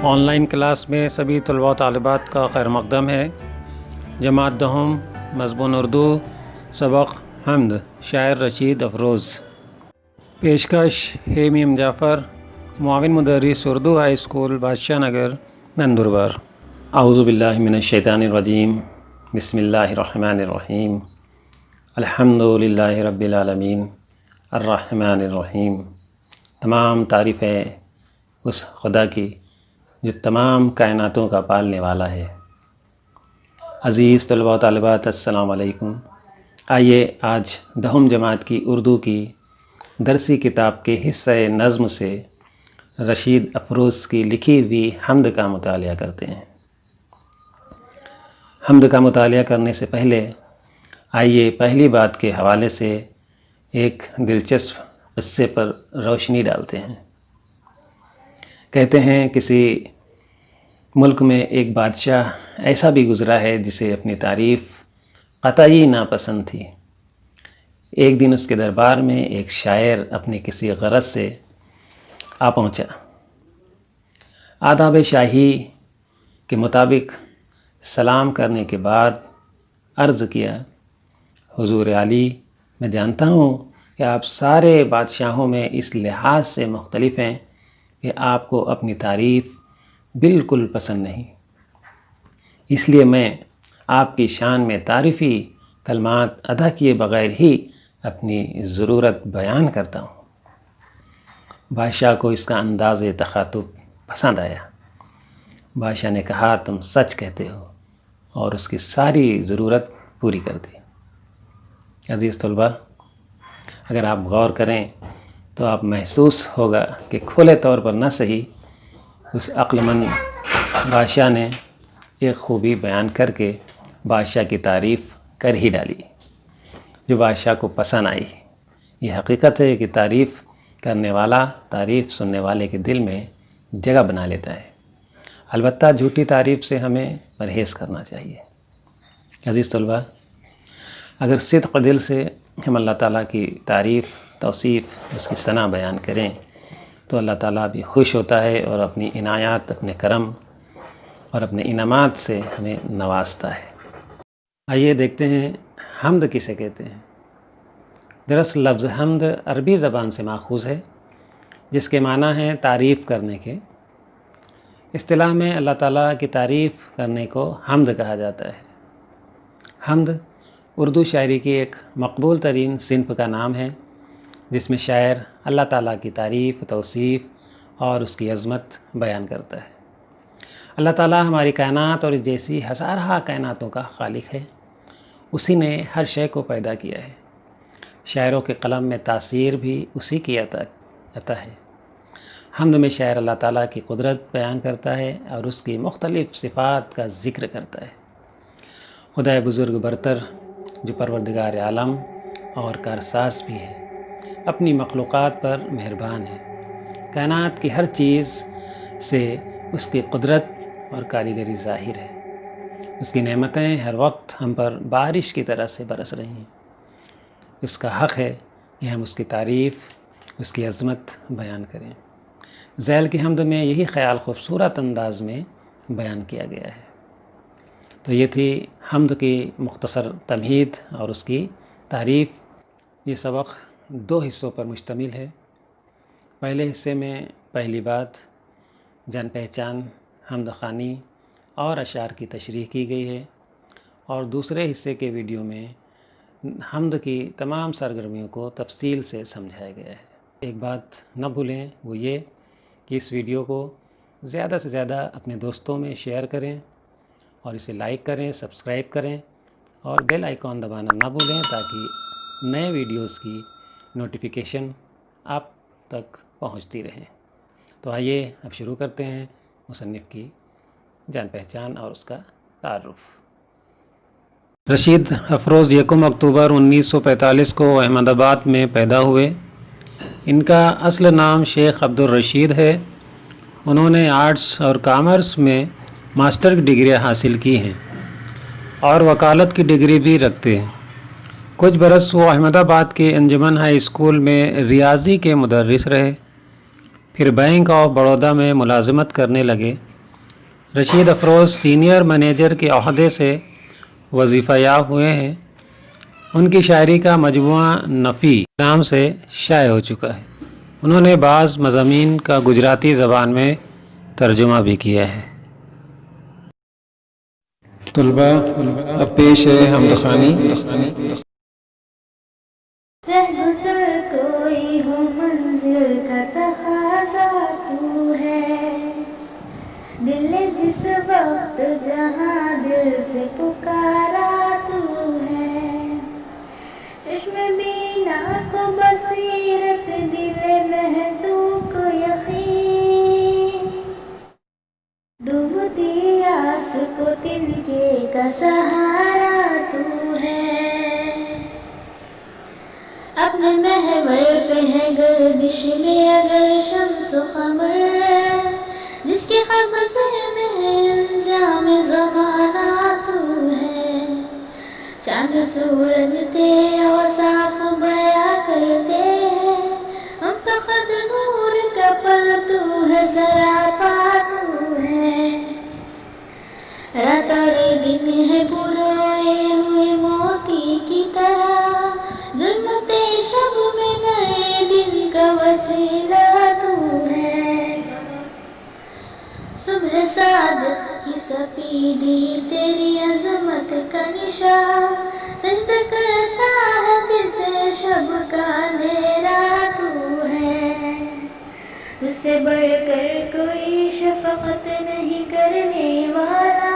On line class میں سبھی طلباء و طالبات کا خیر مقدم ہے۔ جماعت دہم مضمون اردو سبق حمد شاعر رشید افروز۔ پیشکش ہے میم جعفر، معاون مدرس اردو ہائی اسکول بادشاہ نگر نندربار۔ اعوذ باللہ من الشیطان الرجیم، بسم اللہ الرحمن الرحیم، الحمد للہ رب العالمین الرحمن الرحیم۔ تمام تعریفیں اس خدا کی جو تمام کائناتوں کا پالنے والا ہے۔ عزیز طلباء و طالبات، السلام علیکم۔ آئیے آج دہم جماعت کی اردو کی درسی کتاب کے حصہ نظم سے رشید افروز کی لکھی ہوئی حمد کا مطالعہ کرتے ہیں۔ حمد کا مطالعہ کرنے سے پہلے آئیے پہلی بات کے حوالے سے ایک دلچسپ قصے پر روشنی ڈالتے ہیں۔ کہتے ہیں کسی ملک میں ایک بادشاہ ایسا بھی گزرا ہے جسے اپنی تعریف قطعی ناپسند تھی۔ ایک دن اس کے دربار میں ایک شاعر اپنی کسی غرض سے آ پہنچا۔ آداب شاہی کے مطابق سلام کرنے کے بعد عرض کیا، حضور عالی، میں جانتا ہوں کہ آپ سارے بادشاہوں میں اس لحاظ سے مختلف ہیں کہ آپ کو اپنی تعریف بالکل پسند نہیں، اس لیے میں آپ کی شان میں تعریفی کلمات ادا کیے بغیر ہی اپنی ضرورت بیان کرتا ہوں۔ بادشاہ کو اس کا انداز تخاطب پسند آیا۔ بادشاہ نے کہا، تم سچ کہتے ہو، اور اس کی ساری ضرورت پوری کر دی۔ عزیز طلباء، اگر آپ غور کریں تو آپ محسوس ہوگا کہ کھلے طور پر نہ صحیح اس عقل مند بادشاہ نے ایک خوبی بیان کر کے بادشاہ کی تعریف کر ہی ڈالی جو بادشاہ کو پسند آئی۔ یہ حقیقت ہے کہ تعریف کرنے والا تعریف سننے والے کے دل میں جگہ بنا لیتا ہے۔ البتہ جھوٹی تعریف سے ہمیں پرہیز کرنا چاہیے۔ عزیز طلباء، اگر صدق دل سے ہم اللہ تعالیٰ کی تعریف، توصیف، اس کی ثنا بیان کریں تو اللہ تعالیٰ بھی خوش ہوتا ہے اور اپنی عنایات، اپنے کرم اور اپنے انعامات سے ہمیں نوازتا ہے۔ آئیے دیکھتے ہیں حمد کسے کہتے ہیں۔ دراصل لفظ حمد عربی زبان سے ماخوذ ہے، جس کے معنی ہے تعریف کرنے کے۔ اصطلاح میں اللہ تعالیٰ کی تعریف کرنے کو حمد کہا جاتا ہے۔ حمد اردو شاعری کی ایک مقبول ترین صنف کا نام ہے، جس میں شاعر اللہ تعالیٰ کی تعریف، توصیف اور اس کی عظمت بیان کرتا ہے۔ اللہ تعالیٰ ہماری کائنات اور اس جیسی ہزارہ کائناتوں کا خالق ہے۔ اسی نے ہر شے کو پیدا کیا ہے۔ شاعروں کے قلم میں تاثیر بھی اسی کی عطا ہے۔ حمد میں شاعر اللہ تعالیٰ کی قدرت بیان کرتا ہے اور اس کی مختلف صفات کا ذکر کرتا ہے۔ خدائے بزرگ برتر جو پروردگار عالم اور کارساز بھی ہے، اپنی مخلوقات پر مہربان ہے۔ کائنات کی ہر چیز سے اس کی قدرت اور کاریگری ظاہر ہے۔ اس کی نعمتیں ہر وقت ہم پر بارش کی طرح سے برس رہی ہیں۔ اس کا حق ہے کہ ہم اس کی تعریف، اس کی عظمت بیان کریں۔ ذیل کی حمد میں یہی خیال خوبصورت انداز میں بیان کیا گیا ہے۔ تو یہ تھی حمد کی مختصر تمہید اور اس کی تعریف۔ یہ سبق 2 حصوں پر مشتمل ہے۔ پہلے حصے میں پہلی بات جان پہچان، حمد خوانی اور اشعار کی تشریح کی گئی ہے، اور دوسرے حصے کے ویڈیو میں حمد کی تمام سرگرمیوں کو تفصیل سے سمجھایا گیا ہے۔ ایک بات نہ بھولیں، وہ یہ کہ اس ویڈیو کو زیادہ سے زیادہ اپنے دوستوں میں شیئر کریں اور اسے لائک کریں، سبسکرائب کریں اور بیل آئیکن دبانا نہ بھولیں تاکہ نئے ویڈیوز کی نوٹیفیکیشن آپ تک پہنچتی رہیں۔ تو آئیے اب شروع کرتے ہیں مصنف کی جان پہچان اور اس کا تعارف۔ رشید افروز 1 اکتوبر 1945 کو احمد آباد میں پیدا ہوئے۔ ان کا اصل نام شیخ عبدالرشید ہے۔ انہوں نے آرٹس اور کامرس میں ماسٹر کی ڈگریاں حاصل کی ہیں اور وکالت کی ڈگری بھی رکھتے ہیں۔ کچھ برس وہ احمد آباد کے انجمن ہائی اسکول میں ریاضی کے مدرس رہے، پھر بینک آف بڑودہ میں ملازمت کرنے لگے۔ رشید افروز سینئر مینیجر کے عہدے سے وظیفہ یاب ہوئے ہیں۔ ان کی شاعری کا مجموعہ نفی نام سے شائع ہو چکا ہے۔ انہوں نے بعض مضامین کا گجراتی زبان میں ترجمہ بھی کیا ہے۔ طلبہ اب پیش ہے حمد خوانی۔ رہگزر کوئی ہو منزل کا تقاضا تو ہے، دل نے جس وقت جہاں دل سے پکارا تو ہے، چشم بینا کو بصیرت، دل محزون کو یقین، ڈوبتی آس کو تنکے کا سہارا تو ہے، اپنے محور پہ ہے گردش میں اگر شمس و قمر، جس کے قبضے میں ہے انجام زمانہ تو ہے، چاند سورج تیرے اوصاف بیاں کرتے ہیں، ہم فقط نور کا پرتو ہے، سراپا تو ہے، رات اور دن ہے پروئے ہوئے موتی کی طرح، ظلمت شب میں نئے دن کا وسیلہ تو ہے، صبح صادق کی سفیدی تیری عظمت کا نشان، سجدہ کرتا ہے جسے شب کا اندھیرا تو ہے، تجھ سے بڑھ کر کوئی شفقت نہیں کرنے والا،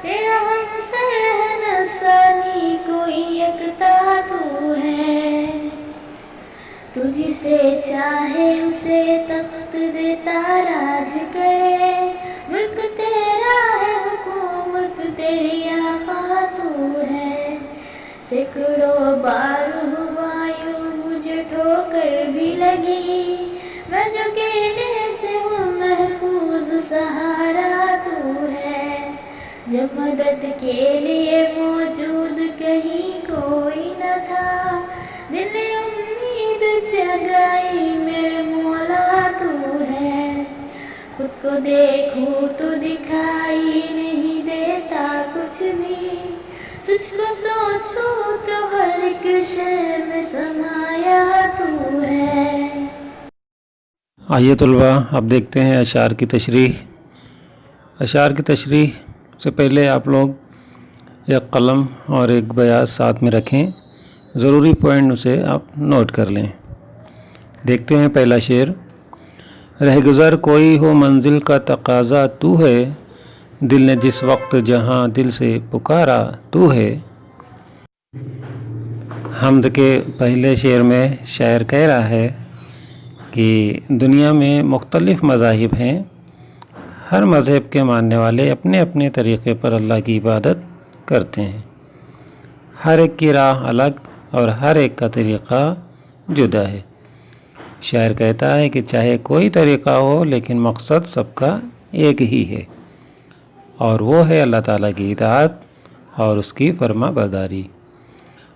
تیرا ہمسر ہے نسانی کوئی یکتا تو ہے، تو جسے چاہے اسے تخت دیتا راج کرے، ملک تیرا ہے حکومت تیری آقا تو ہے، سینکڑوں بار ہمایوں مجھے ٹھوکر بھی لگی، میں جو گرنے سے ہوں محفوظ سہارا تو ہے، جب مدد کے لیے موجود کہیں کوئی نہ تھا، دل نے امید جگائی میرے مولا تو ہے، خود کو دیکھوں تو دکھائی نہیں دیتا کچھ بھی، تجھ کو سوچوں تو ہر ایک شے میں سمایا تو ہے۔ آئیے طلبہ اب دیکھتے ہیں اشعار کی تشریح۔ اشعار کی تشریح سے پہلے آپ لوگ ایک قلم اور ایک بیاض ساتھ میں رکھیں، ضروری پوائنٹ اسے آپ نوٹ کر لیں۔ دیکھتے ہیں پہلا شعر۔ رہگزر کوئی ہو منزل کا تقاضا تو ہے، دل نے جس وقت جہاں دل سے پکارا تو ہے۔ حمد کے پہلے شعر میں شاعر کہہ رہا ہے کہ دنیا میں مختلف مذاہب ہیں، ہر مذہب کے ماننے والے اپنے اپنے طریقے پر اللہ کی عبادت کرتے ہیں، ہر ایک کی راہ الگ اور ہر ایک کا طریقہ جدا ہے۔ شاعر کہتا ہے کہ چاہے کوئی طریقہ ہو لیکن مقصد سب کا ایک ہی ہے، اور وہ ہے اللہ تعالیٰ کی اطاعت اور اس کی فرما برداری۔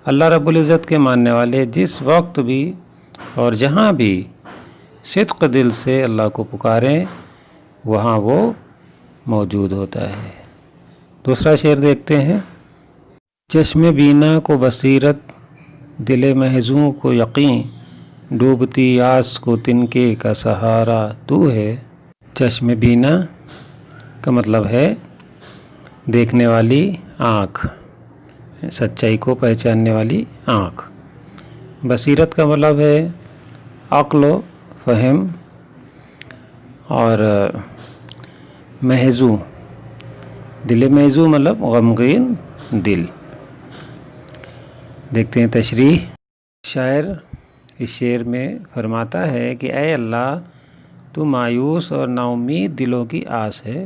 اللہ رب العزت کے ماننے والے جس وقت بھی اور جہاں بھی صدق دل سے اللہ کو پکاریں، وہاں وہ موجود ہوتا ہے۔ دوسرا شعر دیکھتے ہیں۔ چشم بینا کو بصیرت، دل محزوں کو یقین، ڈوبتی آس کو تنکے کا سہارا تو ہے۔ چشم بینا کا مطلب ہے دیکھنے والی آنکھ، سچائی کو پہچاننے والی آنکھ۔ بصیرت کا مطلب ہے عقل و فہم، اور محزوں، دل محزوں مطلب غمگین دل۔ دیکھتے ہیں تشریح۔ شاعر اس شعر میں فرماتا ہے کہ اے اللہ، تو مایوس اور نا امید دلوں کی آس ہے،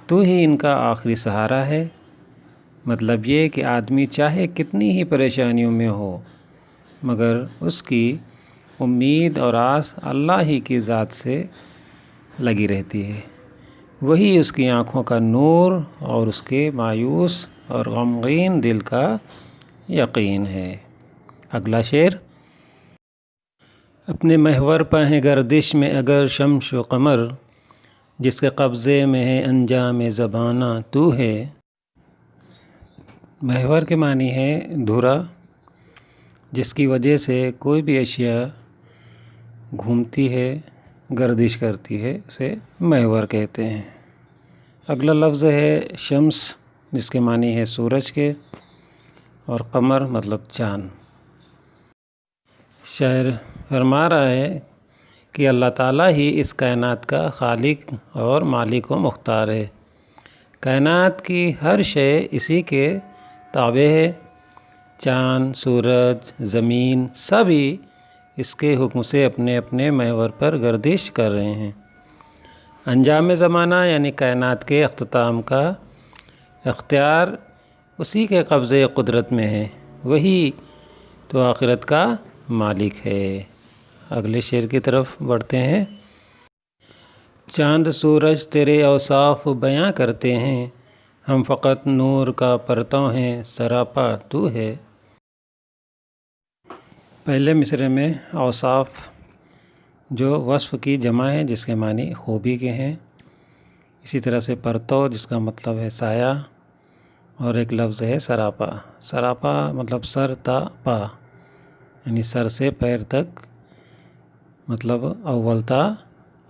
تو ہی ان کا آخری سہارا ہے۔ مطلب یہ کہ آدمی چاہے کتنی ہی پریشانیوں میں ہو، مگر اس کی امید اور آس اللہ ہی کی ذات سے لگی رہتی ہے، وہی اس کی آنکھوں کا نور اور اس کے مایوس اور غمگین دل کا یقین ہے۔ اگلا شعر۔ اپنے محور پہ ہیں گردش میں اگر شمس و قمر، جس کے قبضے میں ہے انجام زبانہ تو ہے۔ محور کے معنی ہے دھرا، جس کی وجہ سے کوئی بھی اشیاء گھومتی ہے، گردش کرتی ہے، اسے محور کہتے ہیں۔ اگلا لفظ ہے شمس، جس کے معنی ہے سورج کے، اور قمر مطلب چاند۔ شاعر فرما رہا ہے کہ اللہ تعالیٰ ہی اس کائنات کا خالق اور مالک و مختار ہے۔ کائنات کی ہر شے اسی کے تابع ہے۔ چاند، سورج، زمین سبھی اس کے حکم سے اپنے اپنے محور پر گردش کر رہے ہیں۔ انجام زمانہ یعنی کائنات کے اختتام کا اختیار اسی کے قبضے قدرت میں ہے، وہی تو آخرت کا مالک ہے۔ اگلے شعر کی طرف بڑھتے ہیں۔ چاند سورج تیرے اوصاف بیاں کرتے ہیں، ہم فقط نور کا پرتو ہیں، سراپا تو ہے۔ پہلے مصرعے میں اوصاف جو وصف کی جمع ہے، جس کے معنی خوبی کے ہیں۔ اسی طرح سے پرتو، جس کا مطلب ہے سایہ، اور ایک لفظ ہے سراپا۔ سراپا مطلب سر تا پا، یعنی سر سے پیر تک، مطلب اول تا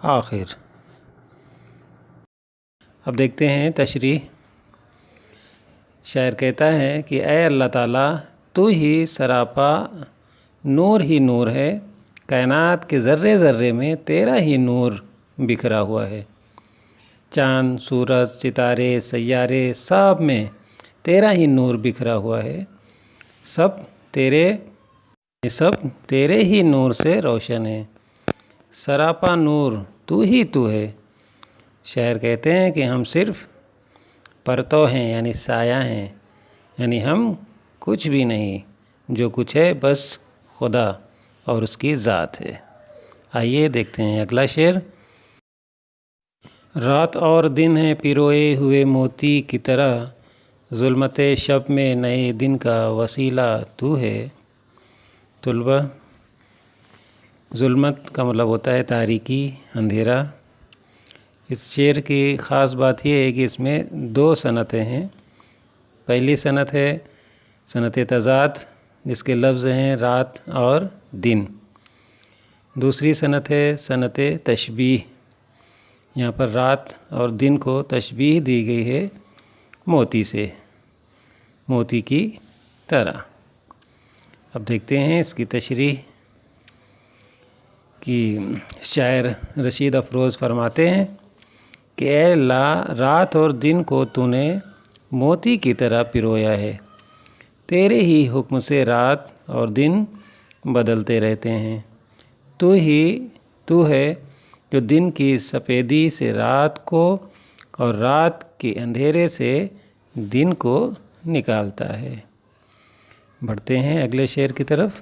آخر۔ اب دیکھتے ہیں تشریح۔ شاعر کہتا ہے کہ اے اللہ تعالیٰ، تو ہی سراپا نور ہی نور ہے، کائنات کے ذرے ذرے میں تیرا ہی نور بکھرا ہوا ہے۔ چاند، سورج، ستارے، سیارے سب میں تیرا ہی نور بکھرا ہوا ہے، سب تیرے ہی نور سے روشن ہے۔ سراپا نور تو ہی تو ہے۔ شاعر کہتے ہیں کہ ہم صرف پرتو ہیں، یعنی سایہ ہیں، یعنی ہم کچھ بھی نہیں، جو کچھ ہے بس خدا اور اس کی ذات ہے۔ آئیے دیکھتے ہیں اگلا شعر۔ رات اور دن ہے پروئے ہوئے موتی کی طرح، ظلمت شب میں نئے دن کا وسیلہ تو ہے۔ طلبہ، ظلمت کا مطلب ہوتا ہے تاریکی، اندھیرا۔ اس شعر کی خاص بات یہ ہے کہ اس میں 2 صنعتیں ہیں۔ پہلی صنعت ہے صنعت تضاد، جس کے لفظ ہیں رات اور دن۔ دوسری صنعت ہے صنعت تشبیہ، یہاں پر رات اور دن کو تشبیہ دی گئی ہے موتی سے، موتی کی طرح۔ اب دیکھتے ہیں اس کی تشریح کہ شاعر رشید افروز فرماتے ہیں کہ اے اللہ، رات اور دن کو تو نے موتی کی طرح پرویا ہے، تیرے ہی حکم سے رات اور دن بدلتے رہتے ہیں۔ تو ہے جو دن کی سفیدی سے رات کو اور رات کے اندھیرے سے دن کو نکالتا ہے۔ بڑھتے ہیں اگلے شعر کی طرف۔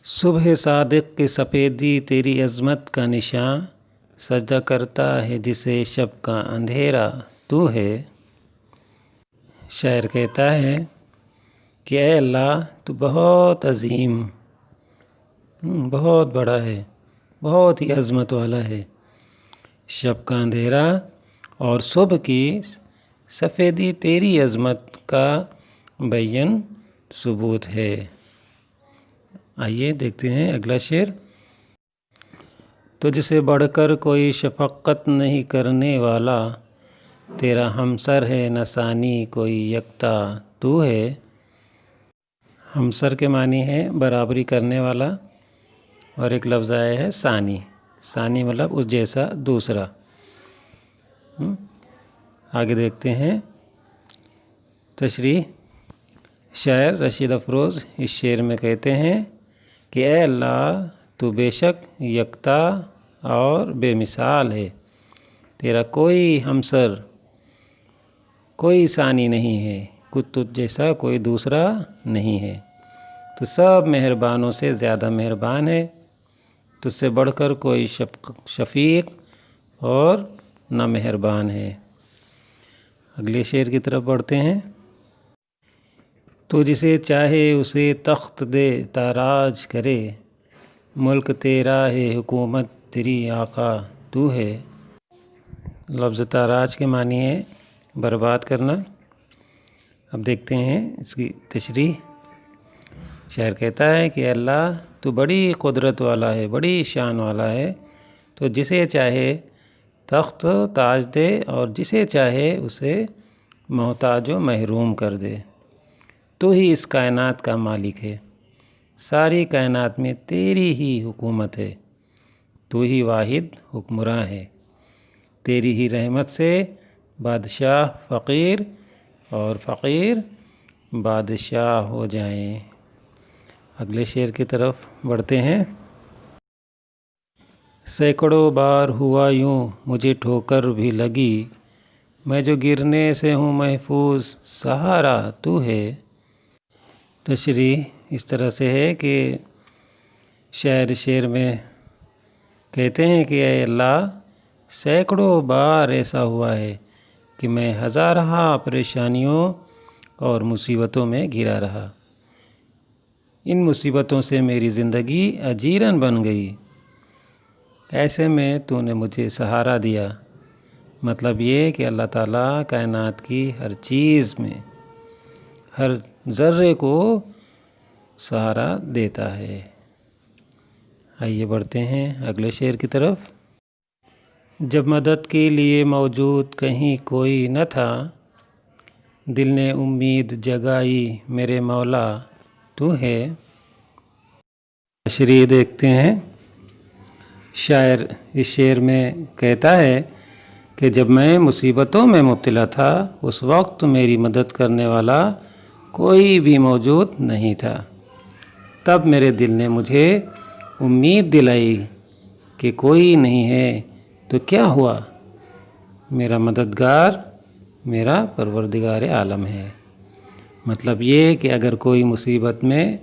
صبح صادق کی سفیدی تیری عظمت کا نشاں، سجدہ کرتا ہے جسے شب کا اندھیرا تو ہے۔ شاعر کہتا ہے کہ اے اللہ، تو بہت عظیم، بہت بڑا ہے، بہت ہی عظمت والا ہے۔ شب کا اندھیرا اور صبح کی سفیدی تیری عظمت کا بین ثبوت ہے۔ آئیے دیکھتے ہیں اگلا شعر۔ تجھ سے بڑھ کر کوئی شفقت نہیں کرنے والا، تیرا ہمسر ہے نہ ثانی کوئی یکتا تو ہے۔ ہمسر کے معنی ہے برابری کرنے والا، اور ایک لفظ آیا ہے ثانی۔ ثانی مطلب اس جیسا دوسرا۔ آگے دیکھتے ہیں تشریح۔ شاعر رشید افروز اس شعر میں کہتے ہیں کہ اے اللہ، تو بے شک یکتا اور بے مثال ہے، تیرا کوئی ہمسر، کوئی ثانی نہیں ہے، کچھ تجھ جیسا کوئی دوسرا نہیں ہے، تو سب مہربانوں سے زیادہ مہربان ہے، تجھ سے بڑھ کر کوئی شفیق اور نہ مہربان ہے۔ اگلے شعر کی طرف بڑھتے ہیں۔ تو جسے چاہے اسے تخت دے تاراج کرے، ملک تیرا ہے حکومت تیری آقا تو ہے۔ لفظ تاراج کے معنی ہے برباد کرنا۔ اب دیکھتے ہیں اس کی تشریح۔ شاعر کہتا ہے کہ اللہ تو بڑی قدرت والا ہے، بڑی شان والا ہے، تو جسے چاہے تخت و تاج دے اور جسے چاہے اسے محتاج و محروم کر دے۔ تو ہی اس کائنات کا مالک ہے، ساری کائنات میں تیری ہی حکومت ہے، تو ہی واحد حکمراں ہے، تیری ہی رحمت سے بادشاہ فقیر اور فقیر بادشاہ ہو جائیں۔ اگلے شعر کی طرف بڑھتے ہیں۔ سینکڑوں بار ہوا یوں مجھے ٹھوکر بھی لگی، میں جو گرنے سے ہوں محفوظ سہارا تو ہے۔ تشریح اس طرح سے ہے کہ شاعر شعر میں کہتے ہیں کہ اے اللہ، سینکڑوں بار ایسا ہوا ہے کہ میں ہزارہا پریشانیوں اور مصیبتوں میں گھرا رہا، ان مصیبتوں سے میری زندگی اجیرن بن گئی، ایسے میں تو نے مجھے سہارا دیا۔ مطلب یہ کہ اللہ تعالیٰ کائنات کی ہر چیز میں ہر ذرے کو سہارا دیتا ہے۔ آئیے بڑھتے ہیں اگلے شعر کی طرف۔ جب مدد کے لیے موجود کہیں کوئی نہ تھا، دل نے امید جگائی میرے مولا تو ہے۔ تشریح دیکھتے ہیں۔ شاعر اس شعر میں کہتا ہے کہ جب میں مصیبتوں میں مبتلا تھا، اس وقت میری مدد کرنے والا کوئی بھی موجود نہیں تھا، تب میرے دل نے مجھے امید دلائی کہ کوئی نہیں ہے تو کیا ہوا، میرا مددگار میرا پروردگار عالم ہے۔ مطلب یہ کہ اگر کوئی مصیبت میں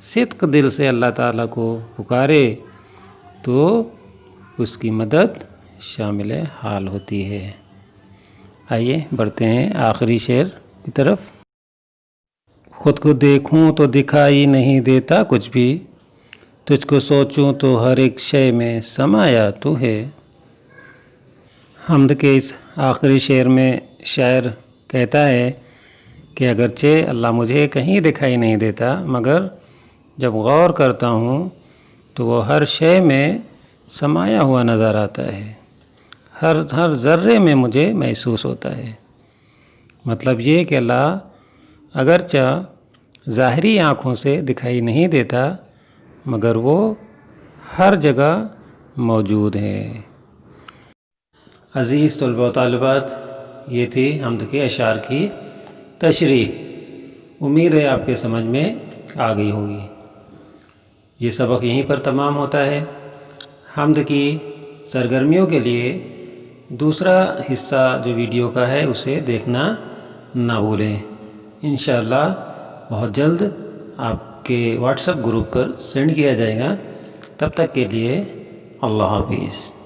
صدق دل سے اللہ تعالیٰ کو پکارے تو اس کی مدد شامل حال ہوتی ہے۔ آئیے بڑھتے ہیں آخری شعر کی طرف۔ خود کو دیکھوں تو دکھائی نہیں دیتا کچھ بھی، تجھ کو سوچوں تو ہر ایک شے میں سمایا تو ہے۔ حمد کے اس آخری شعر میں شاعر کہتا ہے کہ اگرچہ اللہ مجھے کہیں دکھائی نہیں دیتا، مگر جب غور کرتا ہوں تو وہ ہر شے میں سمایا ہوا نظر آتا ہے، ہر ذرے میں مجھے محسوس ہوتا ہے۔ مطلب یہ کہ اللہ اگرچہ ظاہری آنکھوں سے دکھائی نہیں دیتا، مگر وہ ہر جگہ موجود ہے۔ عزیز طلباء و طالبات، یہ تھی حمد کے اشعار کی تشریح۔ امید ہے آپ کے سمجھ میں آ گئی ہوگی۔ یہ سبق یہیں پر تمام ہوتا ہے۔ حمد کی سرگرمیوں کے لیے دوسرا حصہ جو ویڈیو کا ہے اسے دیکھنا نہ بھولیں۔ انشاءاللہ بہت جلد آپ کے واٹس ایپ گروپ پر سینڈ کیا جائے گا۔ تب تک کے لیے اللہ حافظ۔